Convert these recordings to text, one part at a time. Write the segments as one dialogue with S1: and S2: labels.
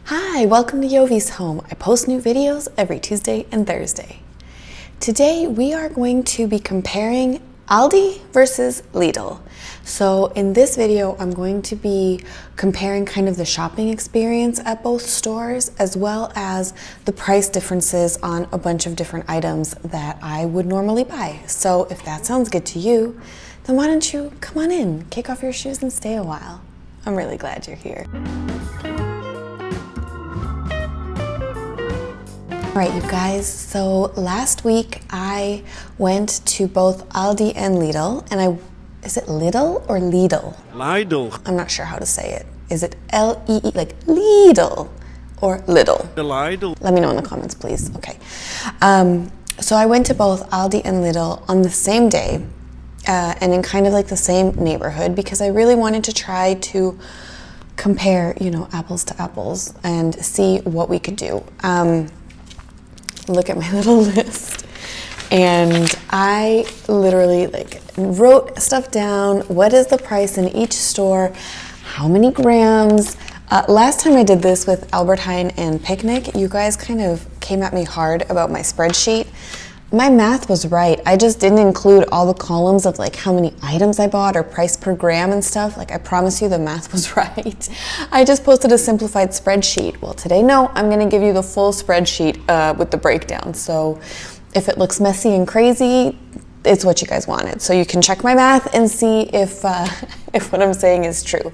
S1: Hi, welcome to Jovie's home. I post new videos every Tuesday and Thursday. Today we are going to be comparing Aldi versus Lidl. So in this video, I'm going to be comparing kind of the shopping experience at both stores as well as the price differences on a bunch of different items that I would normally buy. So if that sounds good to you, then why don't you come on in, kick off your shoes and stay a while. I'm really glad you're here. All right, you guys, so last week I went to both Aldi and Lidl, and is it Lidl or Lidl?
S2: Lidl.
S1: I'm not sure how to say it. Is it L-E-E, like Lidl or Lidl?
S2: The Lidl.
S1: Let me know in the comments, please. Okay. So I went to both Aldi and Lidl on the same day and in kind of like the same neighborhood because I really wanted to try to compare, apples to apples and see what we could do. Look at my little list, and I literally wrote stuff down. What is the price in each store? How many grams? Last time I did this with Albert Heijn and Picnic, you guys kind of came at me hard about my spreadsheet. My math was right. I just didn't include all the columns of how many items I bought or price per gram and stuff. I promise you the math was right. I just posted a simplified spreadsheet. Well, today, no, I'm gonna give you the full spreadsheet with the breakdown. So if it looks messy and crazy, it's what you guys wanted. So you can check my math and see if what I'm saying is true.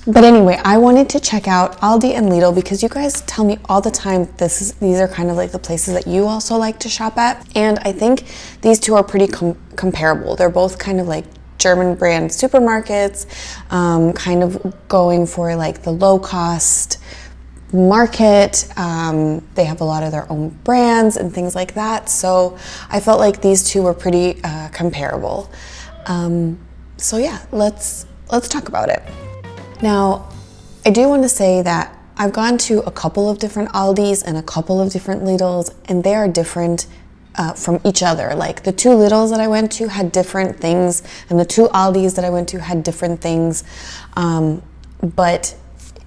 S1: But anyway, I wanted to check out Aldi and Lidl because you guys tell me all the time these are kind of like the places that you also like to shop at. And I think these two are pretty comparable. They're both kind of like German brand supermarkets, kind of going for the low cost market. They have a lot of their own brands and things like that. So I felt like these two were pretty comparable. So yeah, let's talk about it. Now, I do want to say that I've gone to a couple of different Aldis and a couple of different Lidls, and they are different from each other. The two Lidls that I went to had different things, and the two Aldis that I went to had different things. But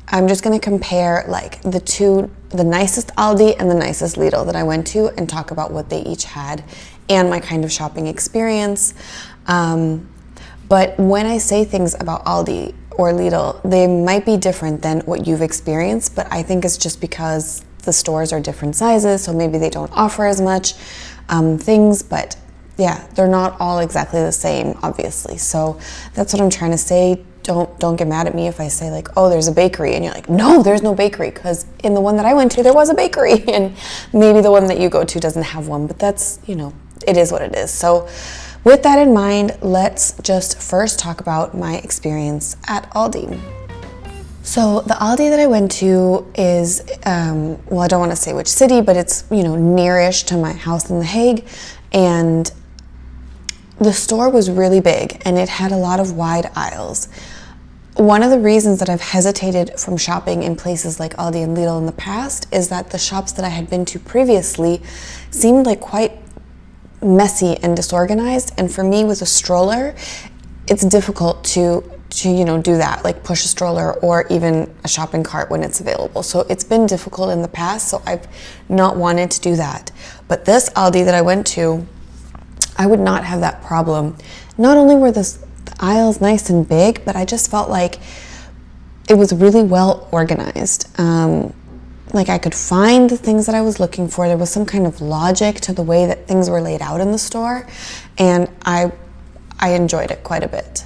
S1: I'm just going to compare the nicest Aldi and the nicest Lidl that I went to and talk about what they each had and my kind of shopping experience. But when I say things about Aldi or Lidl, they might be different than what you've experienced, but I think it's just because the stores are different sizes, so maybe they don't offer as much things, but yeah, they're not all exactly the same, obviously. So that's what I'm trying to say. Don't get mad at me if I say oh, there's a bakery, and you're like, no, there's no bakery, because in the one that I went to, there was a bakery, and maybe the one that you go to doesn't have one, but that's, it is what it is. So with that in mind, let's just first talk about my experience at Aldi. So the Aldi that I went to is, well, I don't want to say which city, but it's, nearish to my house in The Hague. And the store was really big and it had a lot of wide aisles. One of the reasons that I've hesitated from shopping in places like Aldi and Lidl in the past is that the shops that I had been to previously seemed quite messy and disorganized, and for me with a stroller it's difficult to do that, push a stroller or even a shopping cart when it's available. So it's been difficult in the past, so I've not wanted to do that. But this Aldi that I went to, I would not have that problem. Not only were the aisles nice and big, but I just felt like it was really well organized. I could find the things that I was looking for. There was some kind of logic to the way that things were laid out in the store, and I enjoyed it quite a bit.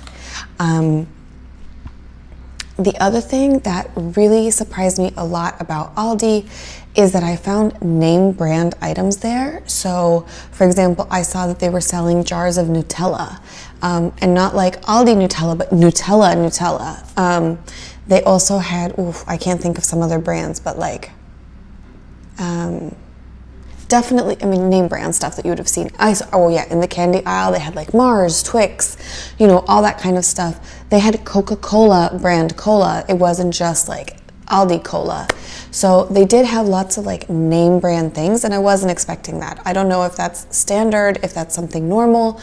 S1: The other thing that really surprised me a lot about Aldi is that I found name brand items there. So, for example, I saw that they were selling jars of Nutella, and not like Aldi Nutella, but Nutella. They also had, I can't think of some other brands, but definitely, name brand stuff that you would have seen. In the candy aisle, they had Mars, Twix, all that kind of stuff. They had Coca-Cola brand cola. It wasn't just Aldi Cola. So they did have lots of name brand things, and I wasn't expecting that. I don't know if that's standard, if that's something normal.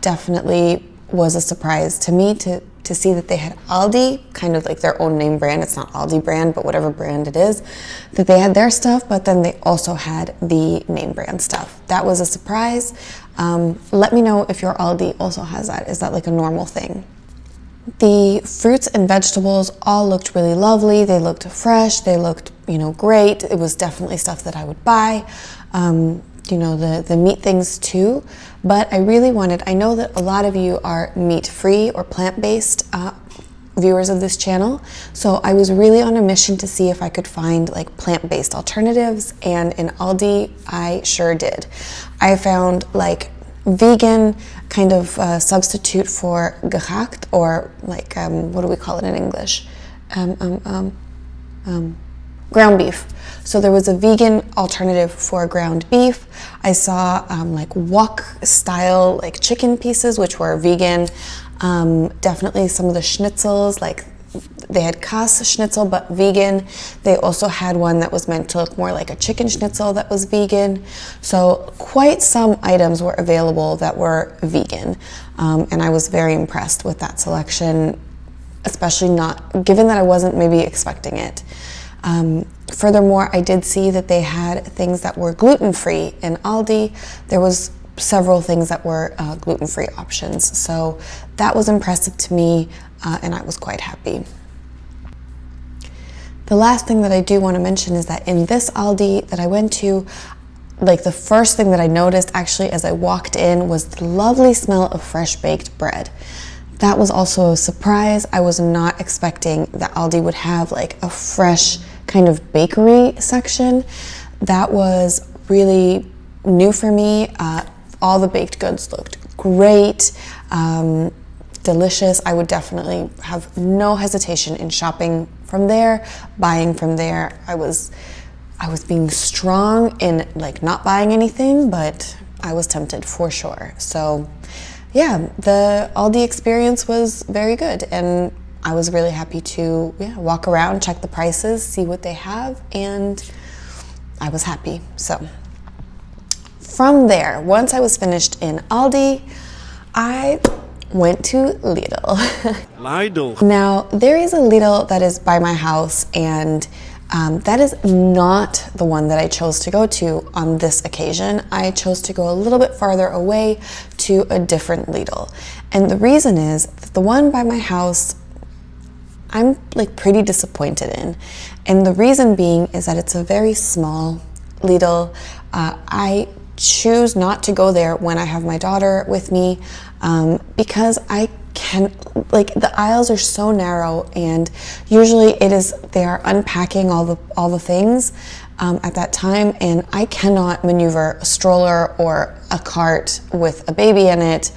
S1: Definitely was a surprise to me to to see that they had Aldi, kind of like their own name brand. It's not Aldi brand, but whatever brand it is, that they had their stuff, but then they also had the name brand stuff. That was a surprise. Let me know if your Aldi also has that. Is that like a normal thing? The fruits and vegetables all looked really lovely. They looked fresh. They looked, great. It was definitely stuff that I would buy. The meat things too. But I know that a lot of you are meat-free or plant-based viewers of this channel. So I was really on a mission to see if I could find like plant-based alternatives. And in Aldi, I sure did. I found like vegan kind of substitute for gehakt, or like what do we call it in English? Ground beef. So there was a vegan alternative for ground beef. I saw like wok style like chicken pieces, which were vegan. Definitely some of the schnitzels, like they had Kass schnitzel but vegan. They also had one that was meant to look more like a chicken schnitzel that was vegan. So quite some items were available that were vegan. And I was very impressed with that selection, especially given that I wasn't maybe expecting it. Furthermore, I did see that they had things that were gluten-free in Aldi. There was several things that were gluten-free options. So that was impressive to me, and I was quite happy. The last thing that I do want to mention is that in this Aldi that I went to, like the first thing that I noticed actually as I walked in was the lovely smell of fresh baked bread. That was also a surprise. I was not expecting that Aldi would have like a fresh kind of bakery section. That was really new for me. All the baked goods looked great, delicious. I would definitely have no hesitation in shopping from there, buying from there. I was being strong in like not buying anything, but I was tempted for sure. So yeah, the Aldi experience was very good, and I was really happy to walk around, check the prices, see what they have, and I was happy. So from there, once I was finished in Aldi, I went to Lidl. Lidl. Now, there is a Lidl that is by my house, and that is not the one that I chose to go to on this occasion. I chose to go a little bit farther away to a different Lidl. And the reason is that the one by my house, I'm like pretty disappointed in. And the reason being is that it's a very small Lidl. I choose not to go there when I have my daughter with me because the aisles are so narrow, and usually they are unpacking all the things at that time, and I cannot maneuver a stroller or a cart with a baby in it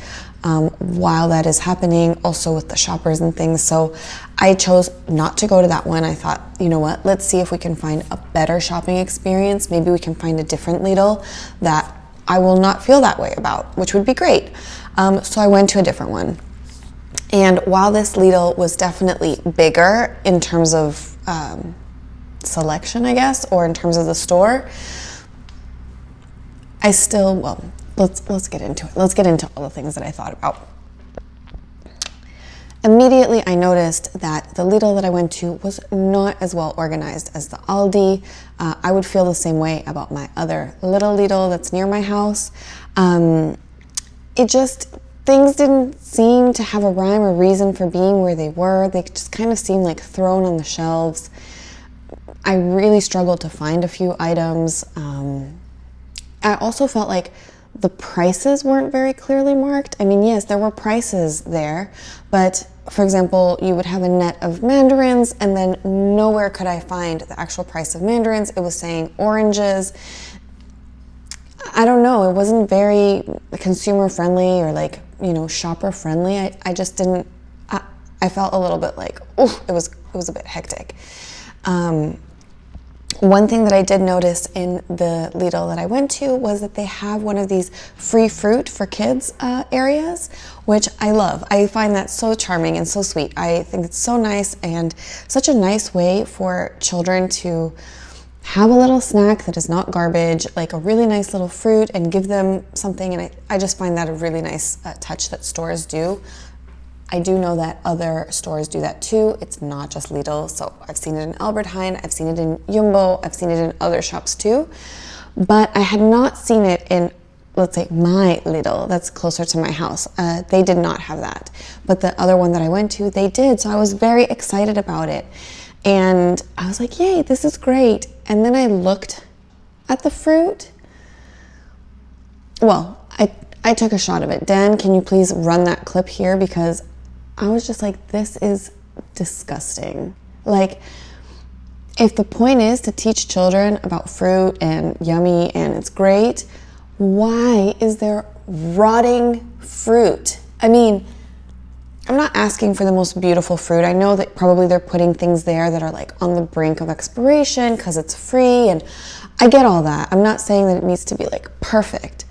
S1: while that is happening, also with the shoppers and things. So I chose not to go to that one. I thought, you know what, let's see if we can find a better shopping experience. Maybe we can find a different Lidl that I will not feel that way about, which would be great. So I went to a different one. And while this Lidl was definitely bigger in terms of selection, I guess, or in terms of the store, I still, let's get into it. Let's get into all the things that I thought about. Immediately, I noticed that the Lidl that I went to was not as well organized as the Aldi. I would feel the same way about my other little Lidl that's near my house. Things didn't seem to have a rhyme or reason for being where they were. They just kind of seemed like thrown on the shelves. I really struggled to find a few items. I also felt like the prices weren't very clearly marked. I mean, yes, there were prices there, but for example, you would have a net of mandarins, and then nowhere could I find the actual price of mandarins. It was saying oranges. I don't know, it wasn't very consumer friendly or shopper friendly. I just didn't, I felt a little bit like, it was a bit hectic. One thing that I did notice in the Lidl that I went to was that they have one of these free fruit for kids areas, which I love. I find that so charming and so sweet. I think it's so nice and such a nice way for children to have a little snack that is not garbage, like a really nice little fruit, and give them something. And I just find that a really nice touch that stores do. I do know that other stores do that too. It's not just Lidl. So I've seen it in Albert Heijn, I've seen it in Jumbo, I've seen it in other shops too. But I had not seen it in, let's say, my Lidl that's closer to my house. They did not have that. But the other one that I went to, they did. So I was very excited about it. And I was like, yay, this is great. And then I looked at the fruit. Well, I took a shot of it. Dan, can you please run that clip here? Because I was just like, this is disgusting. Like, if the point is to teach children about fruit and yummy and it's great, why is there rotting fruit? I mean, I'm not asking for the most beautiful fruit. I know that probably they're putting things there that are like on the brink of expiration because it's free, and I get all that. I'm not saying that it needs to be like perfect.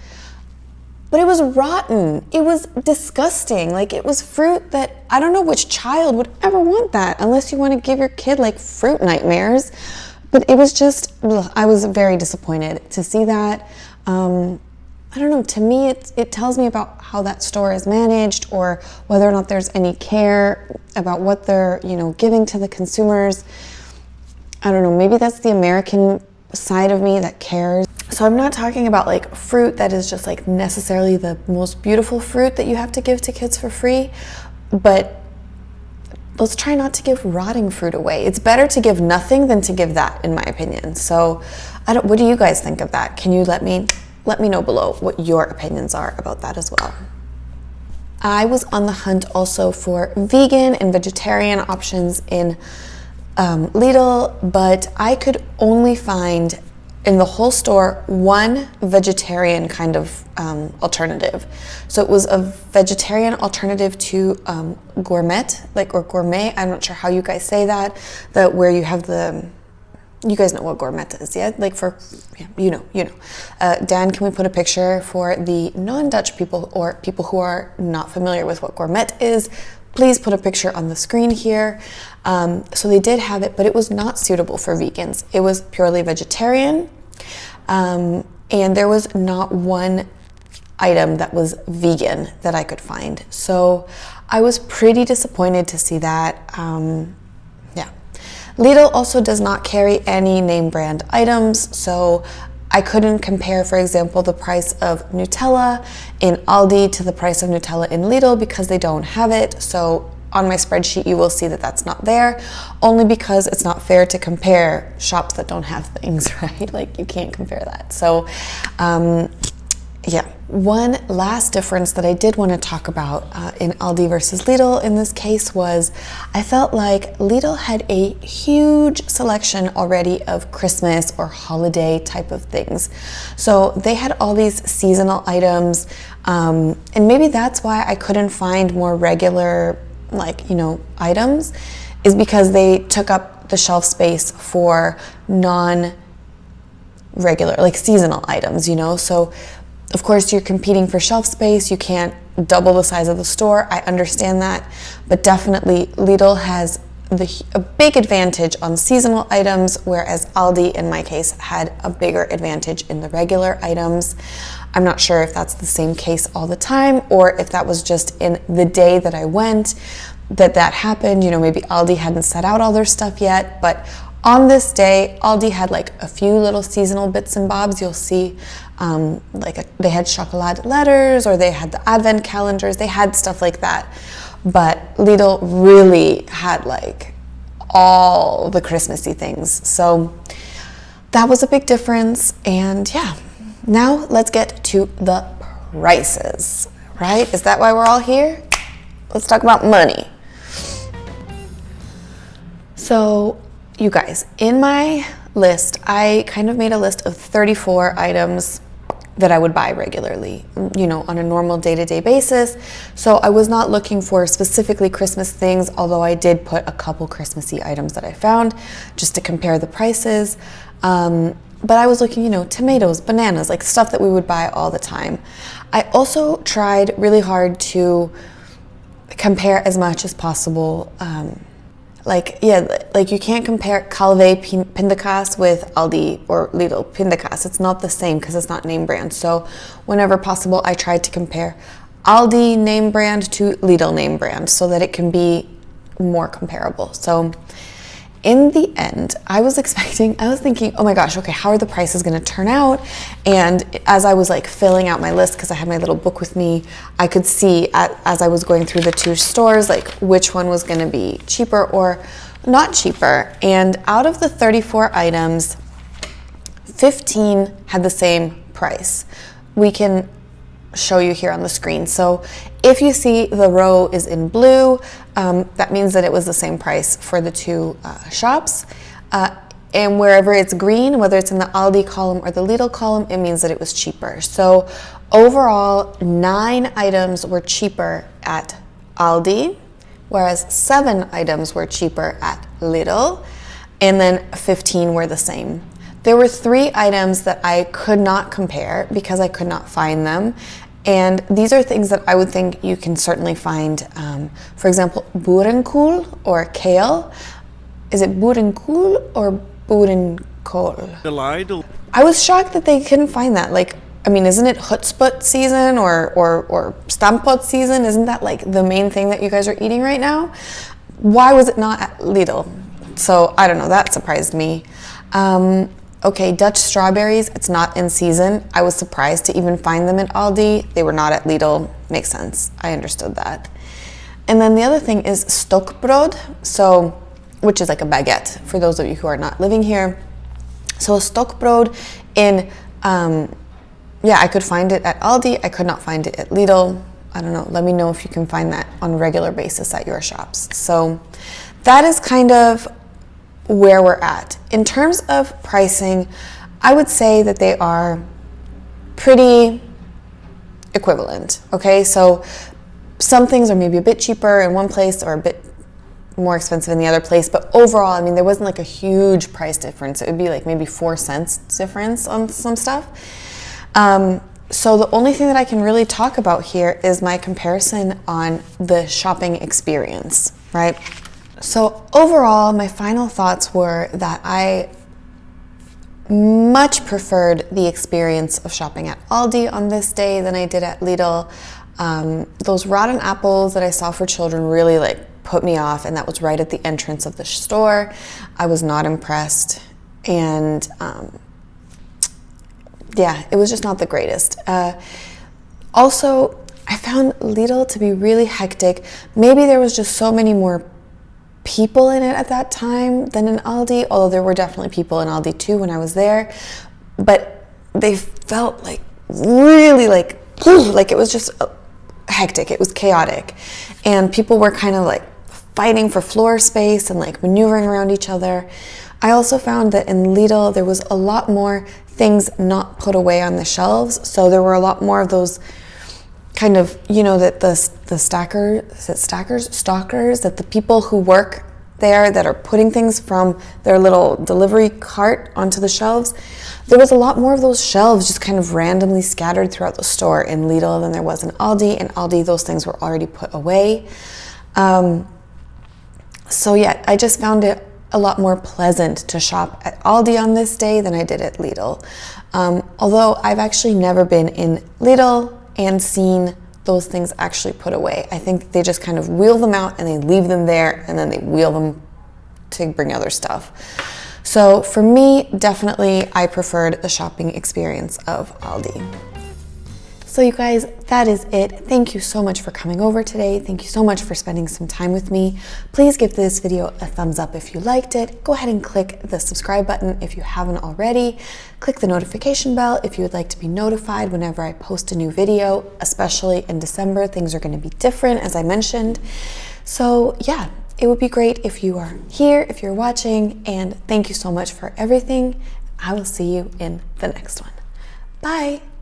S1: But it was rotten. It was disgusting. Like, it was fruit that I don't know which child would ever want that unless you want to give your kid like fruit nightmares. But it was just, ugh, I was very disappointed to see that. I don't know, to me it tells me about how that store is managed, or whether or not there's any care about what they're, giving to the consumers. I don't know, maybe that's the American side of me that cares. So I'm not talking about like fruit that is just like necessarily the most beautiful fruit that you have to give to kids for free, but let's try not to give rotting fruit away. It's better to give nothing than to give that, in my opinion. So what do you guys think of that? Can you let me know below what your opinions are about that as well. I was on the hunt also for vegan and vegetarian options in Lidl, but I could only find in the whole store one vegetarian kind of alternative. So it was a vegetarian alternative to gourmet, or gourmet. I'm not sure how you guys say that. Where you have you guys know what gourmet is, yeah? You know. Dan, can we put a picture for the non-Dutch people or people who are not familiar with what gourmet is? Please put a picture on the screen here. So they did have it, but it was not suitable for vegans. It was purely vegetarian, and there was not one item that was vegan that I could find. So I was pretty disappointed to see that. Lidl also does not carry any name brand items, so I couldn't compare, for example, the price of Nutella in Aldi to the price of Nutella in Lidl because they don't have it. So on my spreadsheet, you will see that that's not there, only because it's not fair to compare shops that don't have things, right? Like, you can't compare that. So, yeah. One last difference that I did want to talk about in Aldi versus Lidl in this case was I felt like Lidl had a huge selection already of Christmas or holiday type of things. So they had all these seasonal items, and maybe that's why I couldn't find more regular items, is because they took up the shelf space for non-regular, like seasonal items, So of course, you're competing for shelf space. You can't double the size of the store. I understand that. But definitely, Lidl has a big advantage on seasonal items, whereas Aldi, in my case, had a bigger advantage in the regular items. I'm not sure if that's the same case all the time, or if that was just in the day that I went that happened. Maybe Aldi hadn't set out all their stuff yet, but on this day, Aldi had like a few little seasonal bits and bobs. You'll see they had chocolate letters, or they had the advent calendars. They had stuff like that. But Lidl really had like all the Christmassy things. So that was a big difference. And yeah, now let's get to the prices, right? Is that why we're all here? Let's talk about money. So you guys, in my list, I kind of made a list of 34 items that I would buy regularly, on a normal day-to-day basis. So I was not looking for specifically Christmas things, although I did put a couple Christmassy items that I found just to compare the prices. But I was looking, tomatoes, bananas, like stuff that we would buy all the time. I also tried really hard to compare as much as possible. You can't compare Calvé Pindakaas with Aldi or Lidl Pindakaas. It's not the same because it's not name brand. So whenever possible, I tried to compare Aldi name brand to Lidl name brand so that it can be more comparable. So in the end, I was thinking, oh my gosh, okay, how are the prices going to turn out? And as I was like filling out my list, because I had my little book with me, I could see as I was going through the two stores, like which one was going to be cheaper or not cheaper. And out of the 34 items, 15 had the same price. We can show you here on the screen. So if you see the row is in blue, that means that it was the same price for the two shops. And wherever it's green, whether it's in the Aldi column or the Lidl column, it means that it was cheaper. So overall, 9 items were cheaper at Aldi, whereas 7 items were cheaper at Lidl, and then 15 were the same. There were 3 items that I could not compare because I could not find them. And these are things that I would think you can certainly find. For example, boerenkool or kale. Is it boerenkool or boerenkool? I was shocked that they couldn't find that. Like, I mean, isn't it hutspot season or stampot season? Isn't that like the main thing that you guys are eating right now? Why was it not at Lidl? So I don't know, that surprised me. Okay, Dutch strawberries, it's not in season. I was surprised to even find them at Aldi. They were not at Lidl. Makes sense. I understood that. And then the other thing is stokbrood, which is like a baguette for those of you who are not living here. So a stokbrood I could find it at Aldi. I could not find it at Lidl. I don't know. Let me know if you can find that on a regular basis at your shops. So that is kind of where we're at. In terms of pricing, I would say that they are pretty equivalent, okay? So some things are maybe a bit cheaper in one place or a bit more expensive in the other place, but overall, I mean, there wasn't like a huge price difference. It would be like maybe 4 cents difference on some stuff. So the only thing that I can really talk about here is my comparison on the shopping experience, right? So overall, my final thoughts were that I much preferred the experience of shopping at Aldi on this day than I did at Lidl. Those rotten apples that I saw for children really like put me off, and that was right at the entrance of the store. I was not impressed, and it was just not the greatest. Also, I found Lidl to be really hectic. Maybe there was just so many more people in it at that time than in Aldi, although there were definitely people in Aldi too when I was there, but they felt like really like it was just hectic. It was chaotic, and people were kind of like fighting for floor space and like maneuvering around each other. I also found that in Lidl there was a lot more things not put away on the shelves, so there were a lot more of those kind of, that the stalkers, that the people who work there that are putting things from their little delivery cart onto the shelves. There was a lot more of those shelves just kind of randomly scattered throughout the store in Lidl than there was in Aldi. In Aldi, those things were already put away. I just found it a lot more pleasant to shop at Aldi on this day than I did at Lidl. Although I've actually never been in Lidl and seen those things actually put away. I think they just kind of wheel them out and they leave them there, and then they wheel them to bring other stuff. So for me, definitely I preferred the shopping experience of Aldi. So you guys, that is it. Thank you so much for coming over today. Thank you so much for spending some time with me. Please give this video a thumbs up if you liked it. Go ahead and click the subscribe button if you haven't already. Click the notification bell if you would like to be notified whenever I post a new video, especially in December. Things are going to be different, as I mentioned. So yeah, it would be great if you are here, if you're watching, and thank you so much for everything. I will see you in the next one. Bye.